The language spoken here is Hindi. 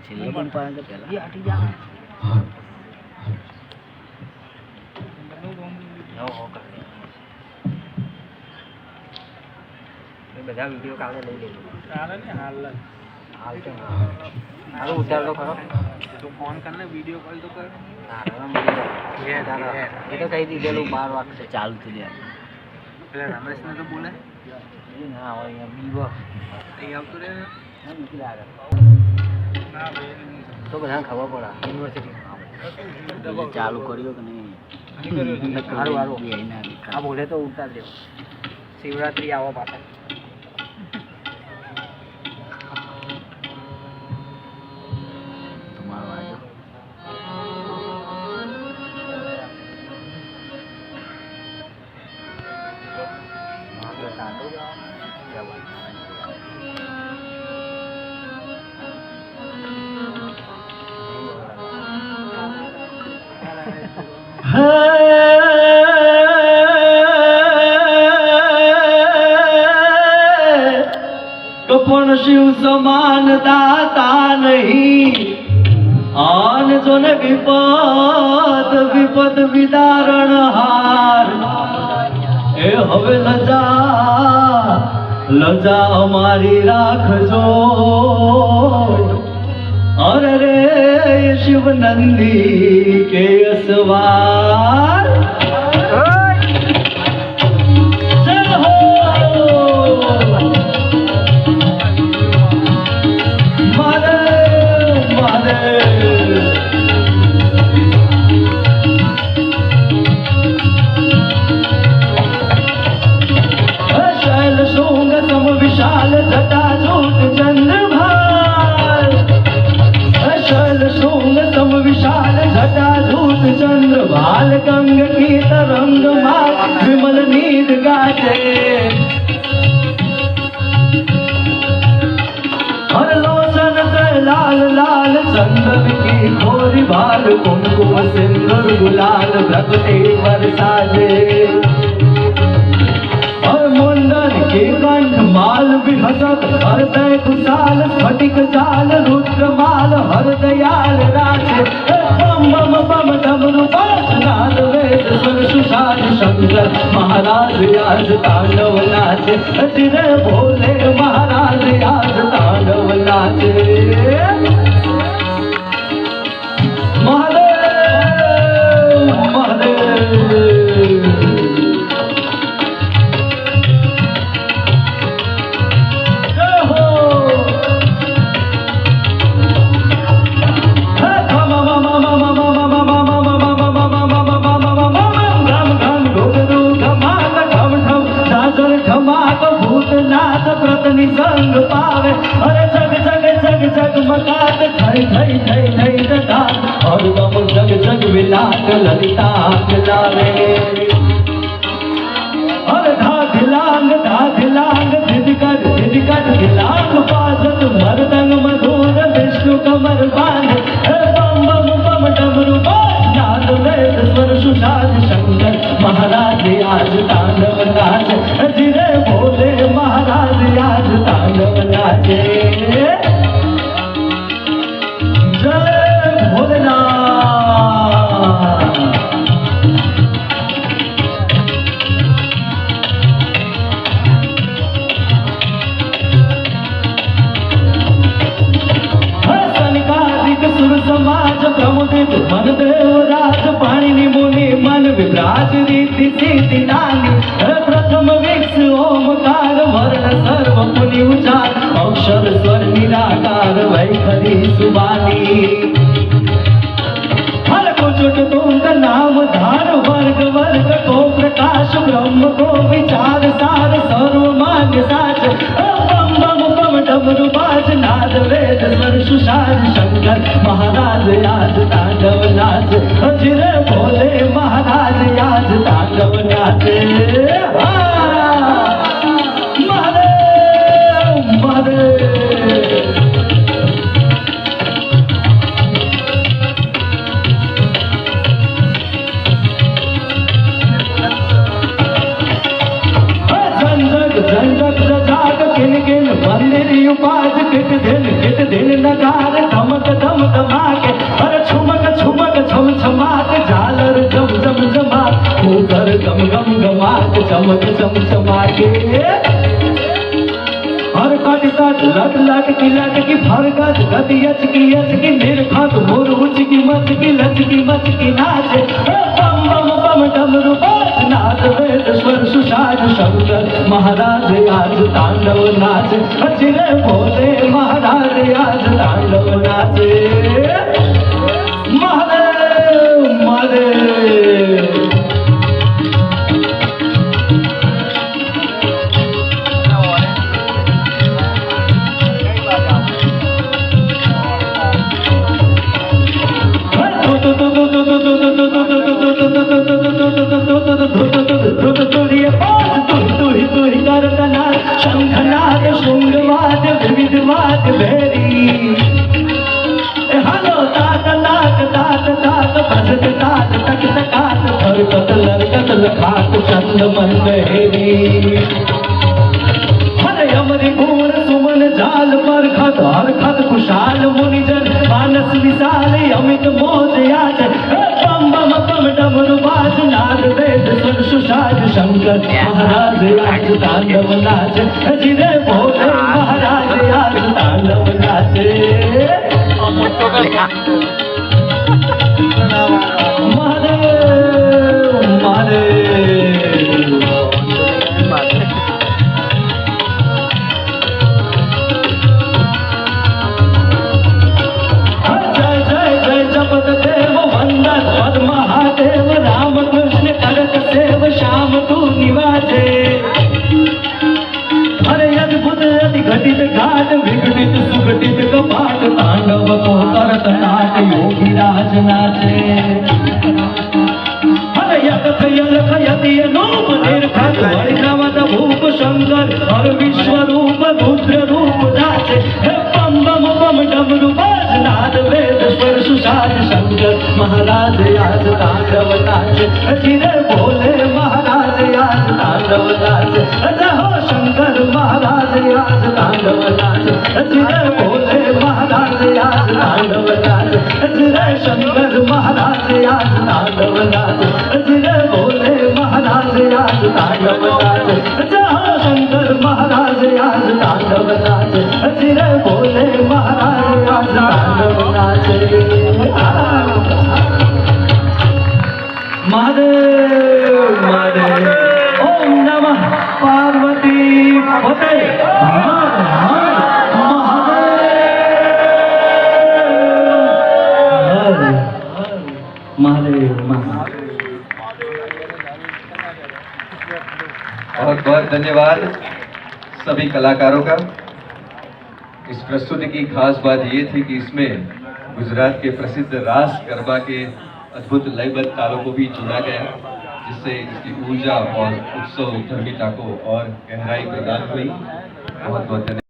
છેલ્લે પણ પાડે પહેલા એ આટી જા બધા વિડીયો કાલે લઈ લેજો કાલે ને હાલ તો હાલ ઉતાર તો ખરો તું ફોન કરને વિડીયો કોલ તો કર એ તો કહી દીધેલું 12 વાગશે ચાલુ થઈ જાય પેલા રમેશને તો બોલે ના હોય અહીંયા બીવો અહીં આવતો રે નીકળી આગળ ના ભાઈ તો બધાને ખબર પડે યુનિવર્સિટી ચાલુ કર્યો કે નહીં સારું આ બોલે તો ઉતાર દેવો શિવરાત્રી આવો પાછા પણ શિવ સમાન દાતા નહીં આન જોન વિપદ વિદારણ હાર એ હવે લજા અમારી રાખજો અરે રે શિવ નંદી કે અસવાર विशाल जटाजूट चंद्रभाल अशल शृंग सम विशाल जटाजूट चंद्रभाल गंग की तरंग माल विमल नीद गाजे हर लोचन कर लाल लाल चंदन की खोरी भाल कुमकुम सिंदूर गुलाल भगते पर साजे मुंडन के कंठ माल विहसत हृदय कुशाल स्फटिक जाल रुद्र माल हर दयाल राजे बम बम बम डमरू बाज नाद वेद स्वर सुषाद शंकर महाराज आज तांडव नाचे अजरे भोले महाराज आज तांडव नाचे महादेव महादेव संग पावे अरे जग जग जग जग मकात थई थई थई थई दात और दम जग जग विलाट ललिता लावे अरे धाधिलांग धिदिकट धिलांग पाजत मरदंग मधुर विष्णु कमर बांध बम बम बम डमरू बाज नाद वेद स्वर सुषाद शंकर महाराज आज तांडव नाच जिरे भोले महाराज आज तांडव नाचे जय भोलेनाथ सुर समाज प्रमुदित मन देव राज पाणी मुनि मन विभ्राज रीति सिद्धि नानी प्रथम विक्ष ओमकार वर्ण सर्व पुनि उचार अक्षर स्वर निराकार वैखरी सुबानी हर को चुट तुंग नाम धार वर्ग वर्ग को प्रकाश ब्रह्म को विचार सार सर्व मान्य साच बम बम बम डमरू बाज नाद वेद स्वर सुषाद शंकर महाराज आज तांडव नाच अजरे भोले महाराज आज तांडव नाचे महादेव महादेव मंदिर उपाज किट दिन नगार धमक चमक चमचमा के हर कट कट लट लट की फरगत गति अचकी निर्खत मोर उचकी मचकी लचकी नाचे बम बम बम डमरू बाज नाद वेद स्वर सुषाद शंकर महाराज आज तांडव नाचे अचिरे भोले महाराज आज तांडव नाचे महादेव महादेव शंखनाद शृंगवाद विविधवाद भेरी हलो तात लाट तात तात भजत तात तक तकात हरकत लरकत लखात चंद मंदेरी हर अमरी गुण सुमन जाल पर खत हर खत खुशाल मुनिजन मानस विशाल अमित मोज याच बम बम बम डमरू बाज नाद वेद स्वर सुषाद शंकर महाराज आज तांडव नाच जिरे भोले महाराज आज तांडव नाचे महादेव महादेव महादेव राम कृष्ण करत सेव श्याम तू निवाजे हरे अद्भुत अति घटित घाट विघटित सुघटित कपाट तांडव को करत नाट योगी राज नाचे हरे यकथ यलख यति अनूप निर्खत वर्णवत भूप शंकर हर विश्व रूप रुद्र रूप नाचे बम बम बम डमरू बाज नाद वेद स्वर सुषाद शंकर महाराज आज तांडव नाच जिरे भोले महाराज आज तांडव नाच हो शंकर महाराज आज तांडव नाच जिरे भोले महाराज आज तांडव नाच जिरे शंकर महाराज आज तांडव नाच जिरे भोले महाराज आज तांडव नाच हो शंकर महाराज आज तांडव नाच जिरे भोले महाराज आज तांडव नाच महादेव महादेव ओम नमः पार्वती पते महादेव महादेव। बहुत बहुत धन्यवाद सभी कलाकारों का। इस प्रस्तुति की खास बात ये थी कि इसमें गुजरात के प्रसिद्ध रास गरबा के अद्भुत लयबद्ध तालों को भी चुना गया, जिससे इसकी ऊर्जा और उत्सव धर्मिता को और गहराई प्रदान हुई। बहुत बहुत धन्यवाद।